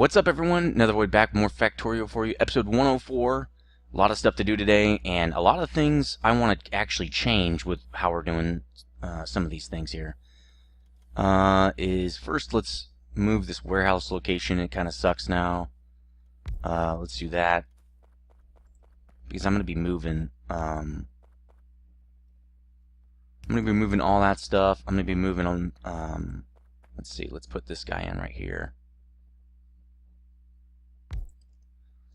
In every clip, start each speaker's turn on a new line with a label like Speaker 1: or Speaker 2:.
Speaker 1: What's up, everyone? Nethervvoid back with more Factorio for you. Episode 104. A lot of stuff to do today, and a lot of things I want to actually change with how we're doing some of these things here. First, let's move this warehouse location. It kind of sucks now. Let's do that. Because I'm going to be moving... I'm going to be moving all that stuff. I'm going to be moving on... let's see, let's put this guy in right here.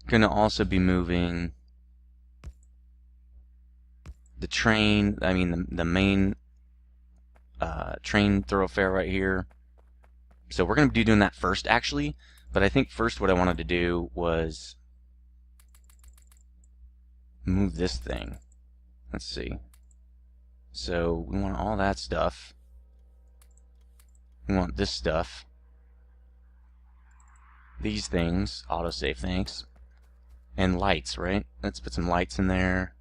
Speaker 1: Gonna also be moving the train, the main train thoroughfare right here. So we're gonna be doing that first, actually, but I think first what I wanted to do was move this thing. Let's see. So we want all that stuff. We want this stuff. These things, autosave, thanks. And lights, right? Let's put some lights in there.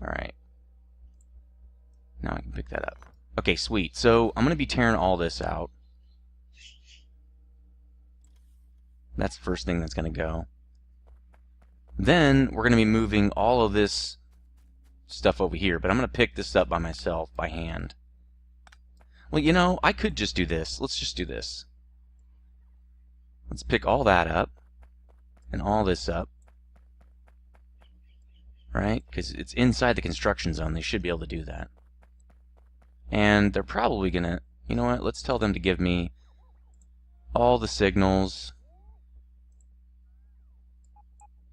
Speaker 1: Alright. Now I can pick that up. Okay, sweet. So I'm going to be tearing all this out. That's the first thing that's going to go. Then we're going to be moving all of this stuff over here. But I'm going to pick this up by myself, by hand. Well, you know, I could just do this. Let's just do this. Let's pick all that up. And all this up, right? Because it's inside the construction zone. They should be able to do that. And they're probably gonna, you know what? Let's tell them to give me all the signals,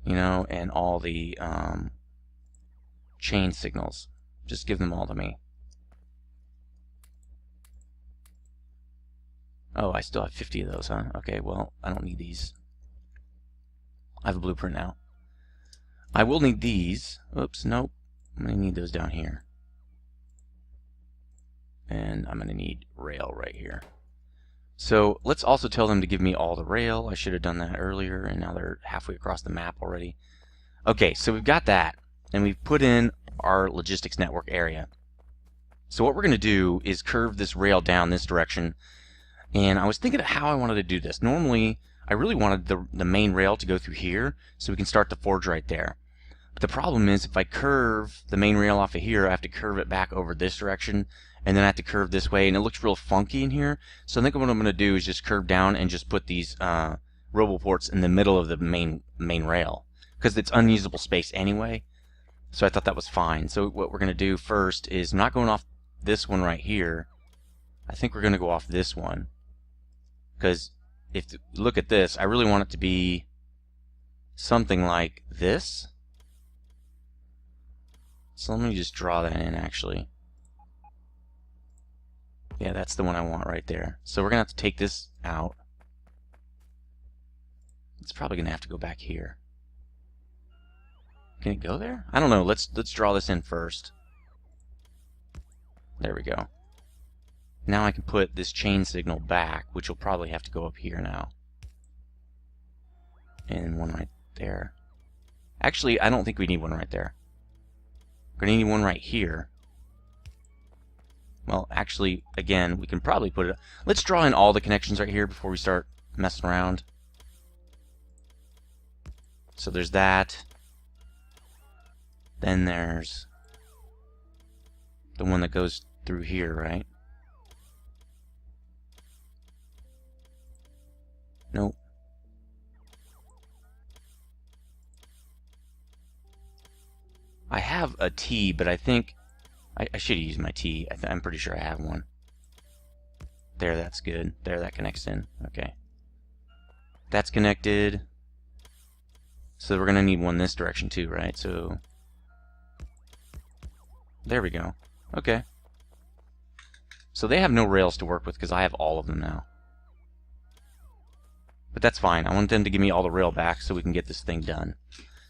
Speaker 1: you know, and all the chain signals. Just give them all to me. Oh, I still have 50 of those, huh? Okay, well, I don't need these. I have a blueprint now. I will need these. Oops, nope. I'm going to need those down here. And I'm going to need rail right here. So let's also tell them to give me all the rail. I should have done that earlier, and now they're halfway across the map already. Okay, so we've got that, and we've put in our logistics network area. So what we're going to do is curve this rail down this direction. And I was thinking of how I wanted to do this. Normally, I really wanted the main rail to go through here so we can start the forge right there. But the problem is if I curve the main rail off of here, I have to curve it back over this direction, and then I have to curve this way, and it looks real funky in here. So I think what I'm going to do is just curve down and just put these roboports in the middle of the main rail, because it's unusable space anyway. So I thought that was fine. So what we're going to do first is I'm not going off this one right here. I think we're going to go off this one, because if you look at this, I really want it to be something like this. So let me just draw that in, actually. Yeah, that's the one I want right there. So we're going to have to take this out. It's probably going to have to go back here. Can it go there? I don't know. Let's draw this in first. There we go. Now I can put this chain signal back, which will probably have to go up here now. And one right there. Actually, I don't think we need one right there. We're going to need one right here. Well, actually, again, we can probably put it... Let's draw in all the connections right here before we start messing around. So there's that. Then there's the one that goes through here, right? Nope. I have a T, but I think I should use my T. I'm pretty sure I have one. There, that's good. There, that connects in. Okay. That's connected. So we're going to need one this direction too, right? So there we go. Okay. So they have no rails to work with because I have all of them now. But that's fine. I want them to give me all the rail back so we can get this thing done.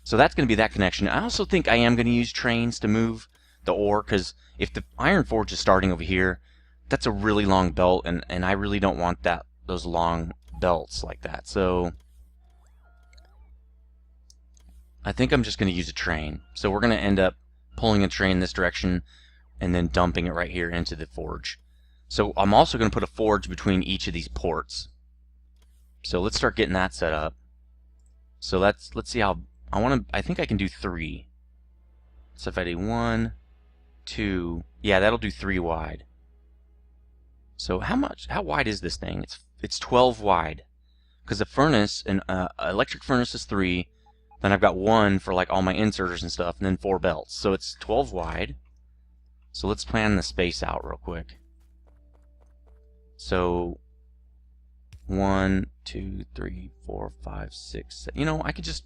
Speaker 1: So that's going to be that connection. I also think I am going to use trains to move the ore, because if the iron forge is starting over here, that's a really long belt, and I really don't want those long belts like that. So I think I'm just going to use a train. So we're going to end up pulling a train this direction and then dumping it right here into the forge. So I'm also going to put a forge between each of these ports. So let's start getting that set up. So let's see how I think I can do 3. So if I do 1, 2, yeah, that'll do 3 wide. So how wide is this thing? It's 12 wide. Because the furnace, an electric furnace is 3, then I've got 1 for like all my inserters and stuff, and then 4 belts. So it's 12 wide. So let's plan the space out real quick. So 1, 2, 3, 4, 5, 6, 7. You know, I could just,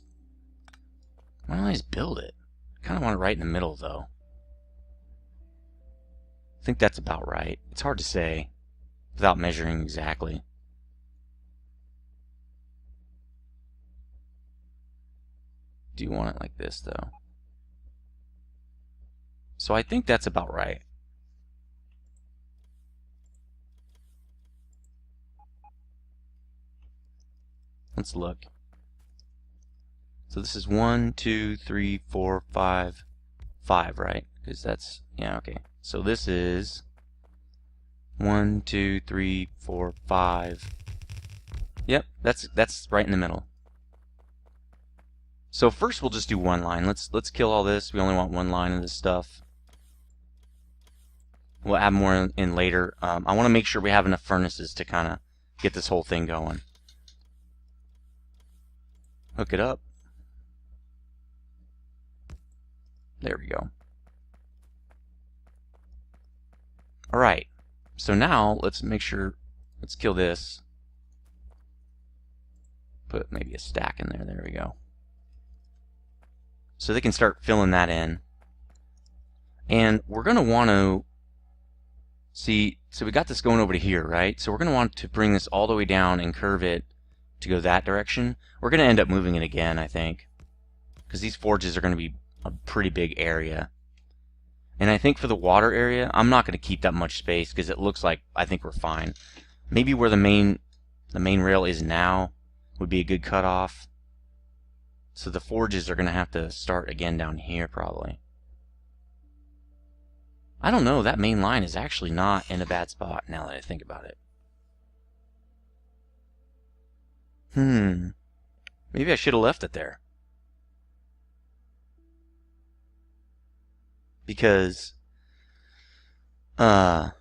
Speaker 1: why don't I just build it? I kind of want it right in the middle though. I think that's about right. It's hard to say without measuring exactly. Do you want it like this though? So I think that's about right. Let's look. So this is 1, 2, 3, 4, 5, 5, right? Because that's, yeah, okay. So this is 1, 2, 3, 4, 5. Yep, that's right in the middle. So first we'll just do 1 line. Let's kill all this. We only want 1 line of this stuff. We'll add more in later. I want to make sure we have enough furnaces to kind of get this whole thing going. Hook it up. There we go. Alright, so now let's make sure, let's kill this. Put maybe a stack in there. There we go. So they can start filling that in. And we're going to want to see, so we got this going over to here, right? So we're going to want to bring this all the way down and curve it to go that direction. We're going to end up moving it again, I think, because these forges are going to be a pretty big area. And I think for the water area, I'm not going to keep that much space because it looks like I think we're fine. Maybe where the main rail is now would be a good cutoff. So the forges are going to have to start again down here probably. I don't know, that main line is actually not in a bad spot now that I think about it. Maybe I should have left it there. Because I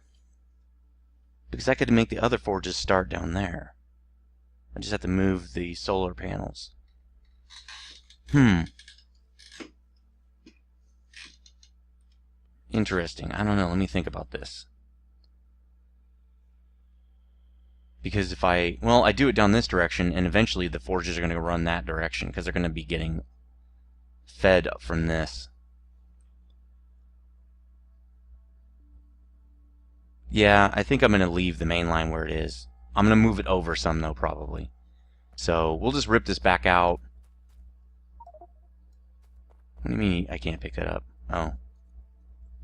Speaker 1: could make the other forges start down there. I just have to move the solar panels. Interesting. I don't know. Let me think about this. Because if I do it down this direction, and eventually the forges are going to run that direction because they're going to be getting fed from this. Yeah, I think I'm going to leave the main line where it is. I'm going to move it over some though, probably. So we'll just rip this back out. What do you mean I can't pick that up? Oh.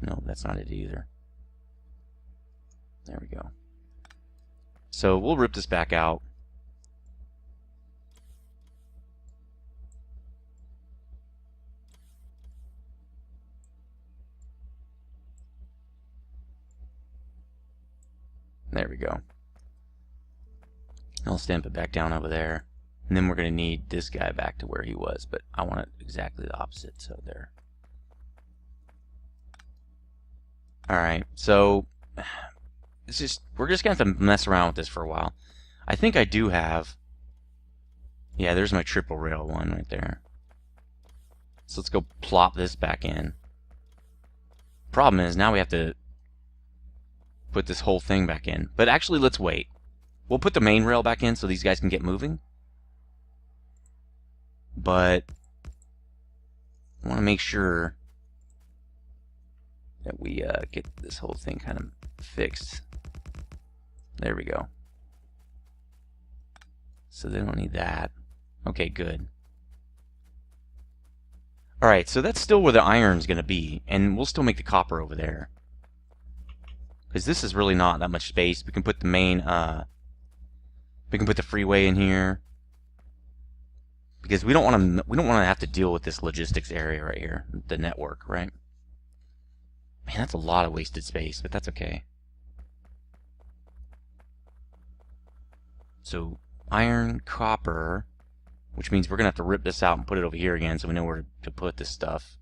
Speaker 1: No, that's not it either. There we go. So we'll rip this back out. There we go. I'll stamp it back down over there. And then we're going to need this guy back to where he was, but I want it exactly the opposite, so there. Alright, so we're just going to have to mess around with this for a while. I think I do have, yeah, there's my triple rail one right there. So let's go plop this back in. Problem is, now we have to put this whole thing back in. But actually, let's wait. We'll put the main rail back in so these guys can get moving. But I want to make sure that we get this whole thing kind of fixed. There we go. So they don't need that. Okay, good. Alright, so that's still where the iron's going to be, and we'll still make the copper over there. Because this is really not that much space. We can put the main, we can put the freeway in here. Because we don't want to have to deal with this logistics area right here, the network, right? Man, that's a lot of wasted space, but that's okay. So iron, copper, which means we're going to have to rip this out and put it over here again so we know where to put this stuff.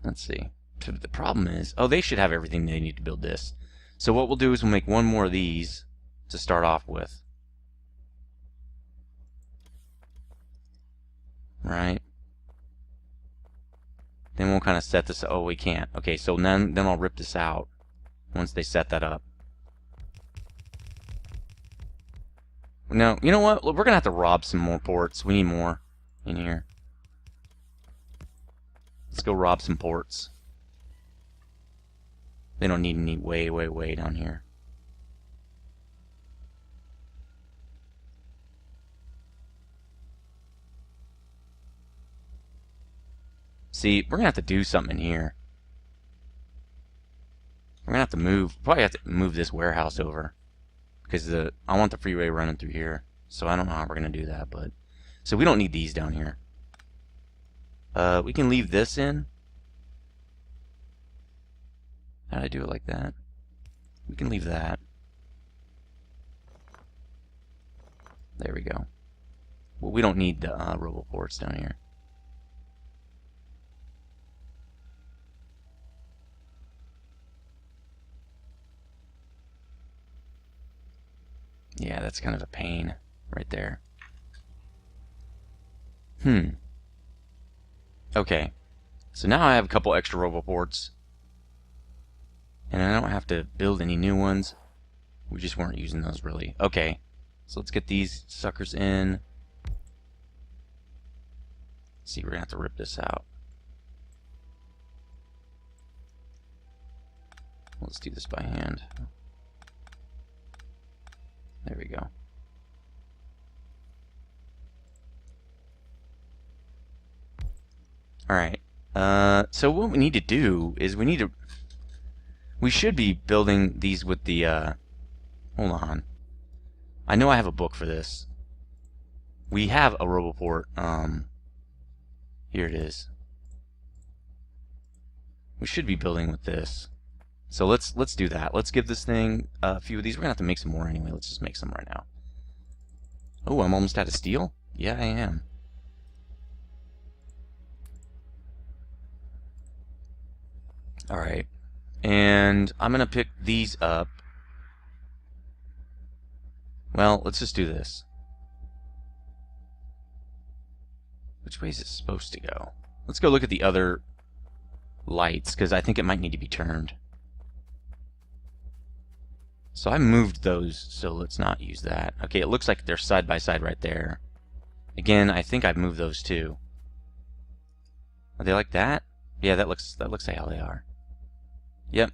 Speaker 1: Let's see. So the problem is, oh, they should have everything they need to build this. So what we'll do is we'll make one more of these to start off with. Right? Then we'll kind of set this. Oh, we can't. Okay, so then I'll rip this out once they set that up. No, you know what? We're going to have to rob some more ports. We need more in here. Let's go rob some ports. They don't need any way down here. See, we're going to have to do something in here. We're going to have to move. Probably have to move this warehouse over. Because I want the freeway running through here. So I don't know how we're going to do that. But so we don't need these down here. We can leave this in. How did I do it like that? We can leave that. There we go. Well, we don't need the roboports down here. Yeah, that's kind of a pain right there. Okay. So now I have a couple extra roboports. And I don't have to build any new ones. We just weren't using those really. Okay. So let's get these suckers in. Let's see, we're going to have to rip this out. Let's do this by hand. There we go. Alright. So what we need to do is we should be building these with the, hold on. I know I have a book for this. We have a roboport, here it is. We should be building with this. So let's do that. Let's give this thing a few of these. We're gonna have to make some more anyway. Let's just make some right now. Oh, I'm almost out of steel? Yeah, I am. Alright. And I'm gonna pick these up. Well, let's just do this. Which way is it supposed to go? Let's go look at the other lights, because I think it might need to be turned. So I moved those, so let's not use that. Okay, it looks like they're side by side right there. Again, I think I've moved those too. Are they like that? Yeah, that looks like how they are. Yep.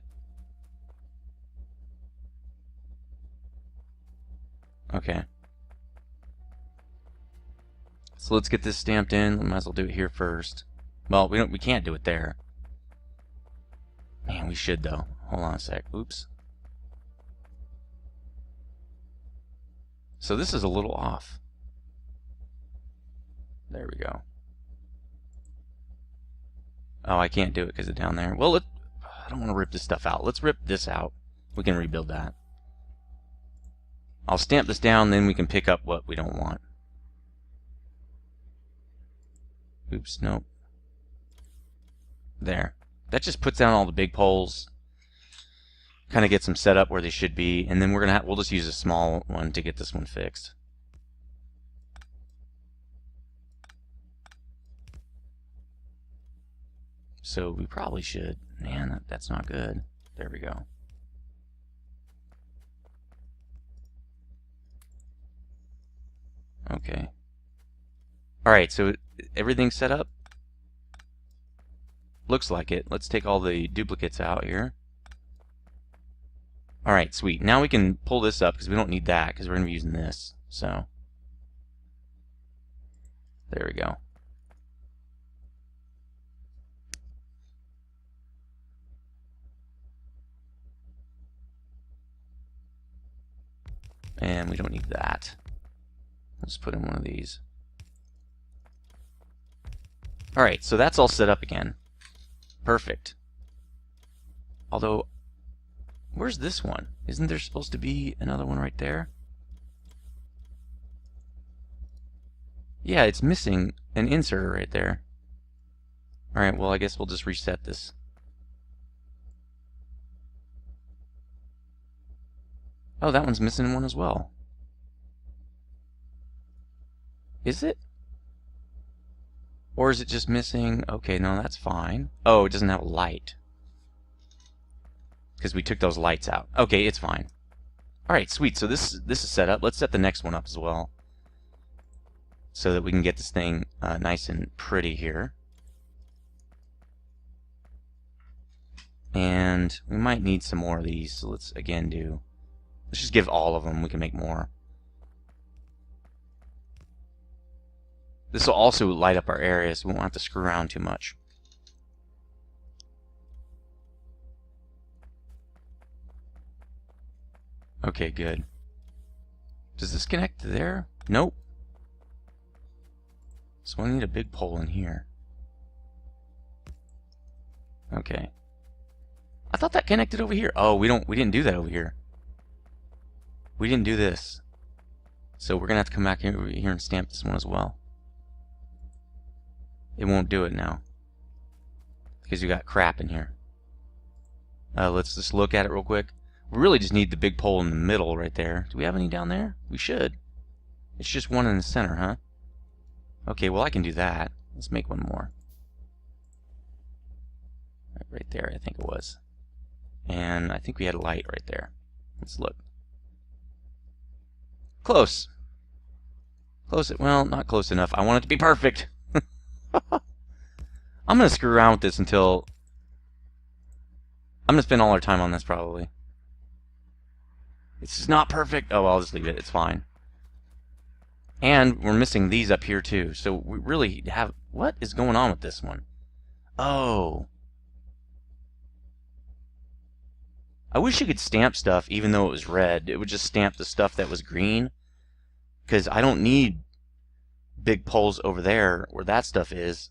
Speaker 1: Okay. So let's get this stamped in. We might as well do it here first. Well, we can't do it there. Man, we should though. Hold on a sec. Oops. So this is a little off. There we go. Oh, I can't do it because it's down there. Well, I don't want to rip this stuff out. Let's rip this out. We can rebuild that. I'll stamp this down, then we can pick up what we don't want. Oops, nope. There. That just puts down all the big poles. Kind of gets them set up where they should be, and then we'll just use a small one to get this one fixed. So we probably should. Man, that's not good. There we go. Okay. Alright, so everything's set up? Looks like it. Let's take all the duplicates out here. Alright, sweet. Now we can pull this up because we don't need that because we're going to be using this. So, there we go. And we don't need that. Let's put in one of these. Alright, so that's all set up again. Perfect. Although, Where's this one? Isn't there supposed to be another one right there? Yeah, it's missing an inserter right there. Alright, well I guess we'll just reset this. Oh, that one's missing one as well. Is it? Or is it just missing? Okay, no, that's fine. Oh, it doesn't have a light. Because we took those lights out. Okay, it's fine. Alright, sweet. So this is set up. Let's set the next one up as well, so that we can get this thing nice and pretty here. And we might need some more of these, so let's again let's just give all of them. We can make more. This will also light up our area, so we won't have to screw around too much. Okay, good. Does this connect to there? Nope. So I need a big pole in here. Okay. I thought that connected over here. Oh, we didn't do that over here. We didn't do this. So we're gonna have to come back over here and stamp this one as well. It won't do it now, because you got crap in here. Let's just look at it real quick. We really just need the big pole in the middle right there. Do we have any down there? We should. It's just one in the center, huh? Okay, well I can do that. Let's make one more. Right there, I think it was. And I think we had a light right there. Let's look. Close. Close it. Well, not close enough. I want it to be perfect. I'm going to screw around with this until... I'm going to spend all our time on this probably. It's just not perfect. Oh, well, I'll just leave it. It's fine. And we're missing these up here too. So we really have... What is going on with this one? Oh. I wish you could stamp stuff even though it was red. It would just stamp the stuff that was green. Because I don't need big poles over there where that stuff is.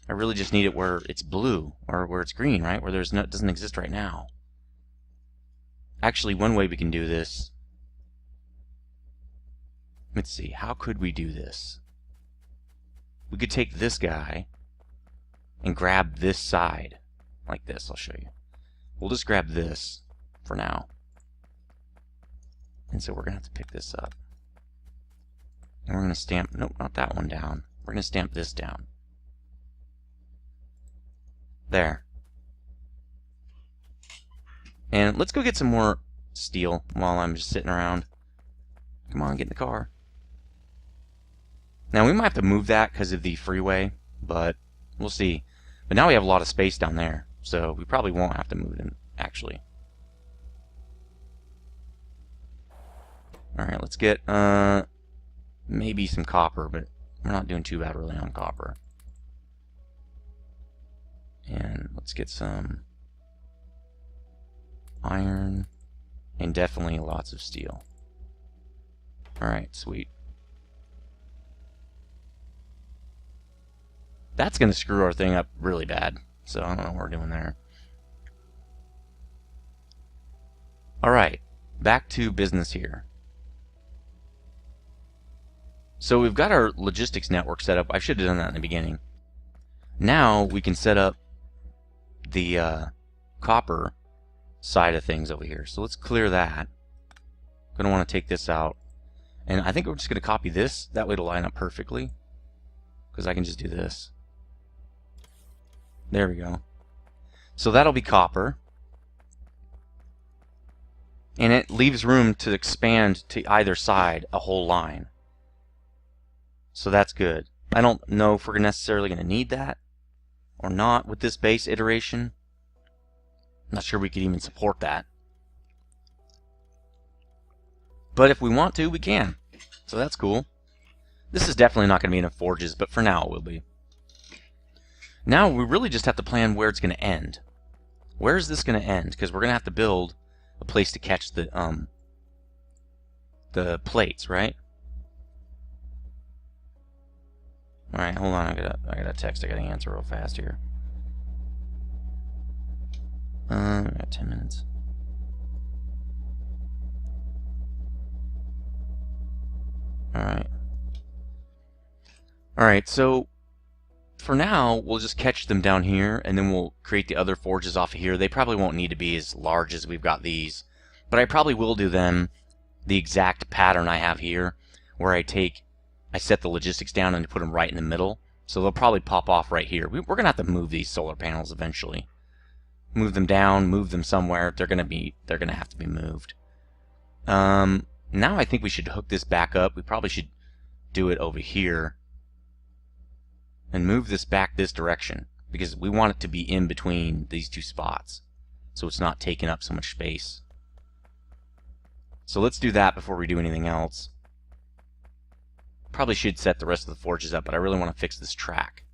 Speaker 1: I really just need it where it's blue or where it's green, right? Where there's no, it doesn't exist right now. Actually, one way we can do this. Let's see. How could we do this? We could take this guy and grab this side like this. I'll show you. We'll just grab this for now. And so we're going to have to pick this up. And we're going to stamp, nope, not that one down. We're going to stamp this down. There. And let's go get some more steel while I'm just sitting around. Come on, get in the car. Now we might have to move that because of the freeway, but we'll see. But now we have a lot of space down there, so we probably won't have to move it in, actually. Alright, let's get maybe some copper, but we're not doing too bad really on copper. And let's get some iron and definitely lots of steel. Alright, sweet. That's going to screw our thing up really bad, so I don't know what we're doing there. Alright, back to business here. So we've got our logistics network set up. I should have done that in the beginning. Now we can set up the copper side of things over here. So let's clear that. I'm going to want to take this out. And I think we're just going to copy this. That way it'll line up perfectly. Because I can just do this. There we go. So that'll be copper. And it leaves room to expand to either side a whole line. So that's good. I don't know if we're necessarily going to need that or not with this base iteration. I'm not sure we could even support that. But if we want to, we can. So that's cool. This is definitely not going to be enough forges, but for now it will be. Now we really just have to plan where it's going to end. Where is this going to end? Because we're going to have to build a place to catch the plates, right? Alright, hold on, I got a text I gotta answer real fast here. I got 10 minutes. Alright. Alright, so for now, we'll just catch them down here, and then we'll create the other forges off of here. They probably won't need to be as large as we've got these, but I probably will do them the exact pattern I have here, where I set the logistics down and put them right in the middle. So they'll probably pop off right here. We're going to have to move these solar panels eventually. Move them down, move them somewhere. They're going to have to be moved. Now I think we should hook this back up. We probably should do it over here and move this back this direction, because we want it to be in between these two spots so it's not taking up so much space. So let's do that before we do anything else. Probably should set the rest of the forges up, but I really want to fix this track.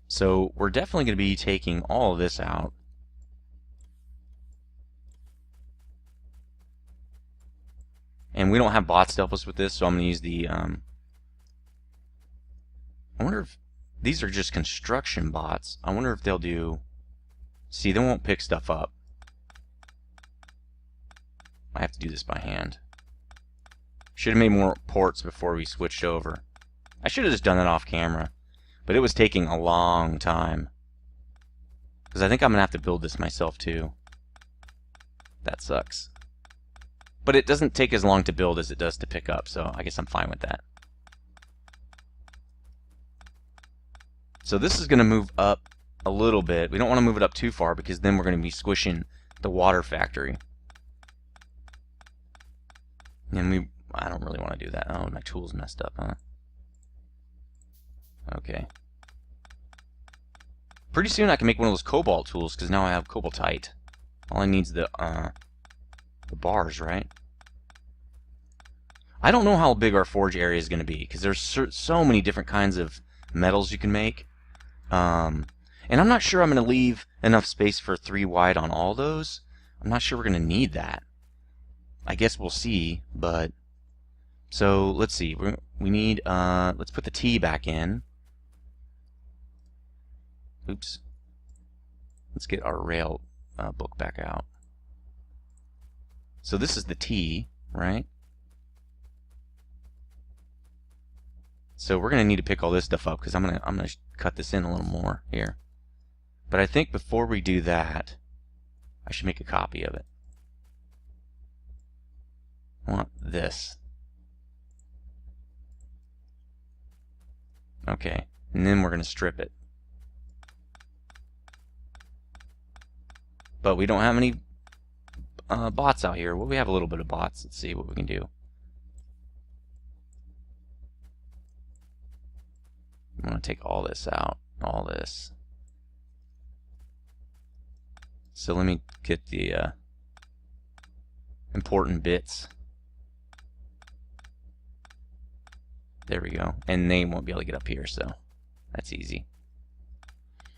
Speaker 1: So we're definitely going to be taking all of this out. And we don't have bots to help us with this, so I'm going to use the... I wonder if these are just construction bots. I wonder if they'll do... See, they won't pick stuff up. I have to do this by hand. Should have made more ports before we switched over. I should have just done it off camera. But it was taking a long time. Because I think I'm going to have to build this myself too. That sucks. But it doesn't take as long to build as it does to pick up, so I guess I'm fine with that. So this is going to move up a little bit. We don't want to move it up too far, because then we're going to be squishing the water factory. And I don't really want to do that. Oh, my tool's messed up, huh? Okay. Pretty soon I can make one of those cobalt tools, because now I have cobaltite. All I need is the bars, right? I don't know how big our forge area is going to be, because there's so many different kinds of metals you can make. And I'm not sure I'm going to leave enough space for 3 wide on all those. I'm not sure we're going to need that. I guess we'll see, but... So, let's see. We need... let's put the T back in. Oops. Let's get our rail book back out. So this is the T, right? So we're going to need to pick all this stuff up, because I'm gonna cut this in a little more here. But I think before we do that, I should make a copy of it. I want this. Okay, and then we're going to strip it. But we don't have any bots out here. Well, we have a little bit of bots. Let's see what we can do. I'm going to take all this out. All this. So let me get the important bits. There we go. And they won't be able to get up here, so that's easy.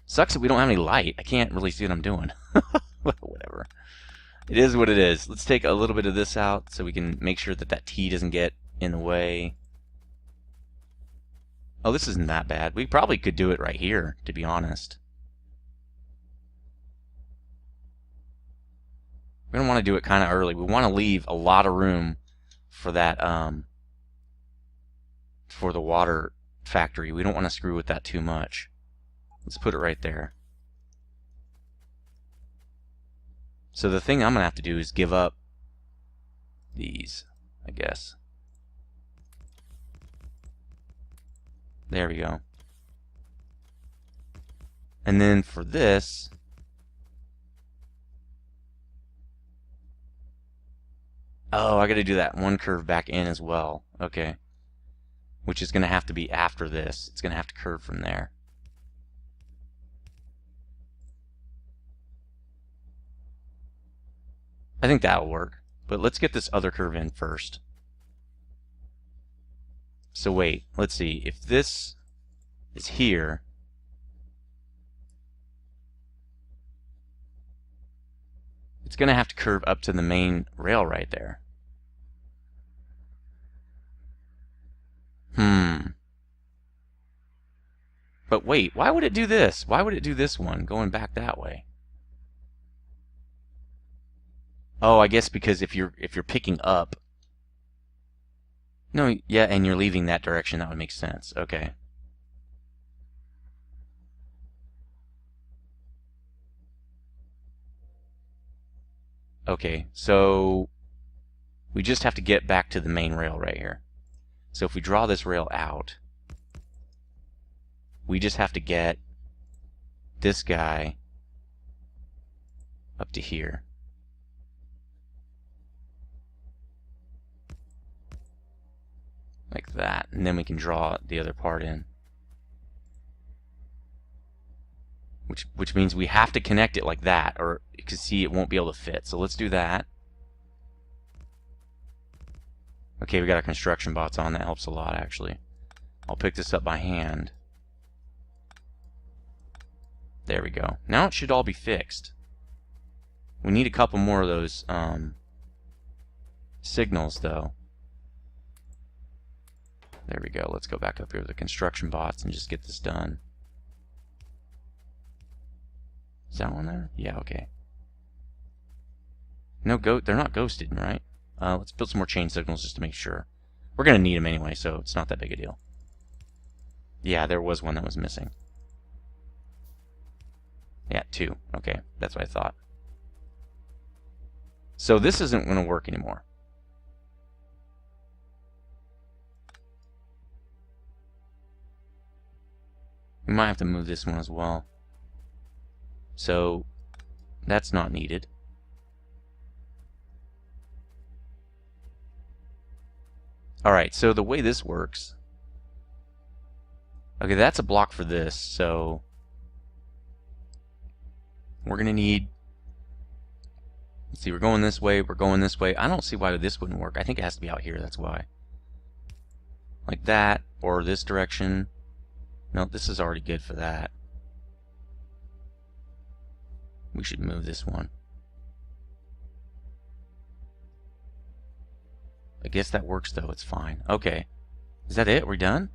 Speaker 1: Sucks that we don't have any light. I can't really see what I'm doing. Whatever. It is what it is. Let's take a little bit of this out so we can make sure that that T doesn't get in the way. Oh, this isn't that bad. We probably could do it right here, to be honest. We don't want to do it kind of early. We want to leave a lot of room for that, for the water factory. We don't want to screw with that too much. Let's put it right there. So the thing I'm going to have to do is give up these, I guess. There we go. And then for this, oh, I got to do that one curve back in as well. Okay. Which is going to have to be after this. It's going to have to curve from there. I think that'll work. But let's get this other curve in first. So wait, let's see. If this is here, it's going to have to curve up to the main rail right there. But wait, why would it do this? Why would it do this one, going back that way? Oh, I guess because if you're picking up, No, yeah, and you're leaving that direction. That would make sense. Okay. Okay, so we just have to get back to the main rail right here. So if we draw this rail out, we just have to get this guy up to here. Like that. And then we can draw the other part in. Which means we have to connect it like that, or you can see it won't be able to fit. So let's do that. Okay, we got our construction bots on. That helps a lot, actually. I'll pick this up by hand. There we go. Now it should all be fixed. We need a couple more of those signals, though. There we go. Let's go back up here to the construction bots and just get this done. Is that one there? Yeah, okay. No they're not ghosted, right? Let's build some more chain signals just to make sure. We're going to need them anyway, so it's not that big a deal. Yeah, there was one that was missing. Yeah, 2. Okay, that's what I thought. So this isn't going to work anymore. We might have to move this one as well. So that's not needed. Alright, so the way this works... Okay, that's a block for this, so... We're going to need... Let's see, we're going this way, we're going this way. I don't see why this wouldn't work. I think it has to be out here, that's why. Like that, or this direction. No, this is already good for that. We should move this one. I guess that works, though. It's fine. Okay. Is that it? Are we done?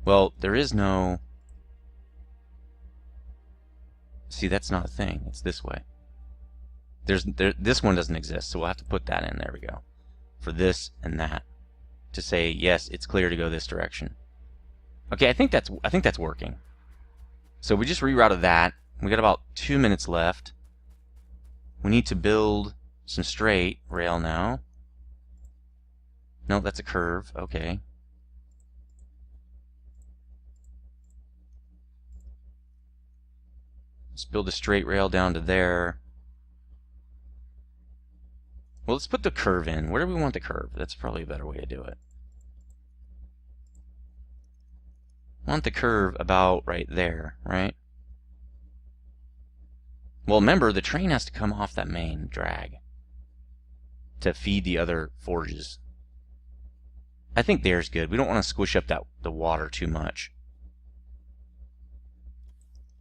Speaker 1: Well, there is no... See, that's not a thing. It's this way. This one doesn't exist, so we'll have to put that in. There we go. For this and that. To say, yes, it's clear to go this direction. Okay, I think that's working. So we just rerouted that. We got about 2 minutes left. We need to build some straight rail now. No, that's a curve. Okay. Let's build a straight rail down to there. Well, let's put the curve in. Where do we want the curve? That's probably a better way to do it. I want the curve about right there, right? Well, remember, the train has to come off that main drag to feed the other forges. I think there's good. We don't want to squish up the water too much.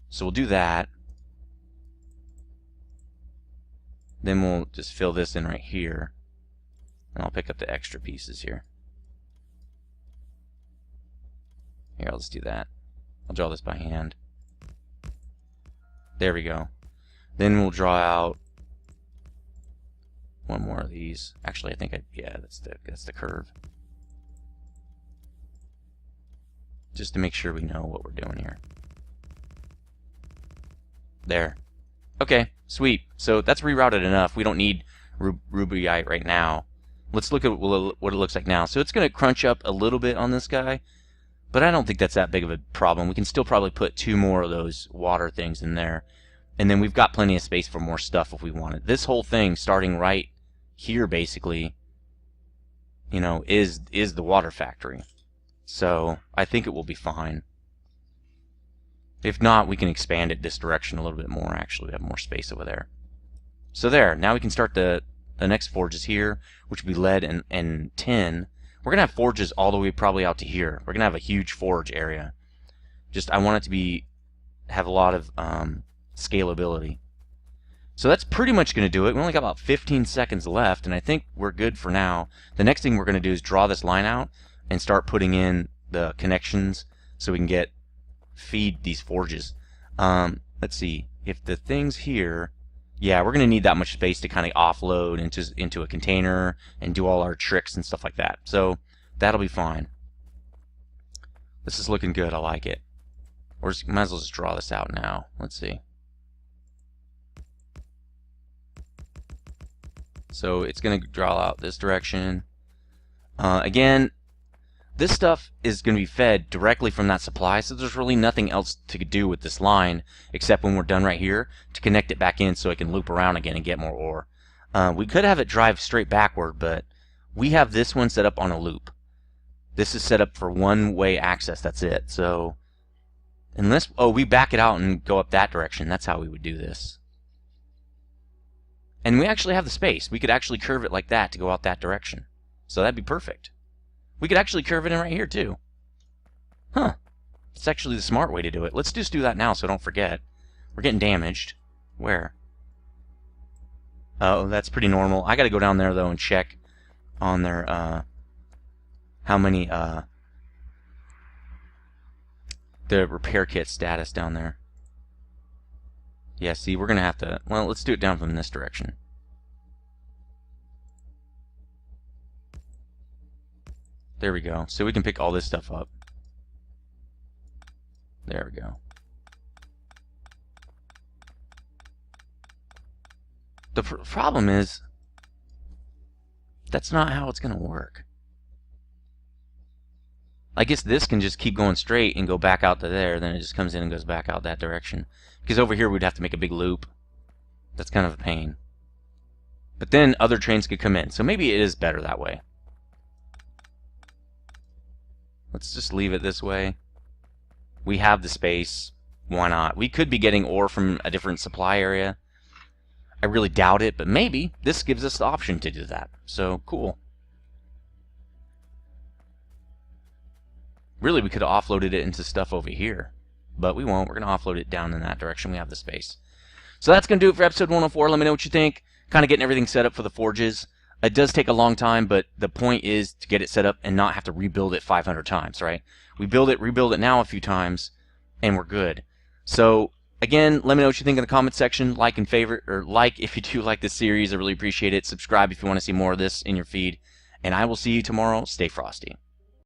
Speaker 1: So we'll do that. Then we'll just fill this in right here. And I'll pick up the extra pieces here. Here, let's do that. I'll draw this by hand. There we go. Then we'll draw out one more of these. Actually, I think yeah, that's the curve. Just to make sure we know what we're doing here. There. Okay, sweet. So that's rerouted enough. We don't need rubyite right now. Let's look at what it looks like now. So it's going to crunch up a little bit on this guy, but I don't think that's that big of a problem. We can still probably put 2 more of those water things in there. And then we've got plenty of space for more stuff if we wanted. This whole thing, starting right here, basically, you know, is the water factory. So I think it will be fine. If not, we can expand it this direction a little bit more, actually. We have more space over there. So there, now we can start the next forges here, which will be lead and tin. We're going to have forges all the way probably out to here. We're going to have a huge forge area. Just, I want it to have a lot of scalability. So that's pretty much going to do it. We only got about 15 seconds left, and I think we're good for now. The next thing we're going to do is draw this line out and start putting in the connections so we can feed these forges. Let's see. If the things here, Yeah, we're going to need that much space to kind of offload into a container and do all our tricks and stuff like that. So that'll be fine. This is looking good. I like it. Or might as well just draw this out now. Let's see. So it's going to draw out this direction. Again, this stuff is going to be fed directly from that supply, so there's really nothing else to do with this line except when we're done right here to connect it back in so it can loop around again and get more ore. We could have it drive straight backward, but we have this one set up on a loop. This is set up for one-way access, that's it. So unless, we back it out and go up that direction, that's how we would do this. And we actually have the space. We could actually curve it like that to go out that direction. So that'd be perfect. We could actually curve it in right here too. Huh. It's actually the smart way to do it. Let's just do that now so don't forget. We're getting damaged. Where? Oh, that's pretty normal. I gotta go down there though and check on their how many the repair kit status down there. Yeah, see, we're gonna have to, well, let's do it down from this direction. There we go. So we can pick all this stuff up. There we go. The problem is, that's not how it's going to work. I guess this can just keep going straight and go back out to there, then it just comes in and goes back out that direction. Because over here we'd have to make a big loop. That's kind of a pain. But then other trains could come in, so maybe it is better that way. Let's just leave it this way. We have the space. Why not? We could be getting ore from a different supply area. I really doubt it, but maybe this gives us the option to do that. So, cool. Really, we could have offloaded it into stuff over here, but we won't. We're going to offload it down in that direction. We have the space. So that's going to do it for episode 104. Let me know what you think. Kind of getting everything set up for the forges. It does take a long time, but the point is to get it set up and not have to rebuild it 500 times, right? We build it, rebuild it now a few times, and we're good. So, again, let me know what you think in the comment section. Like and favorite, or like if you do like this series. I really appreciate it. Subscribe if you want to see more of this in your feed. And I will see you tomorrow. Stay frosty.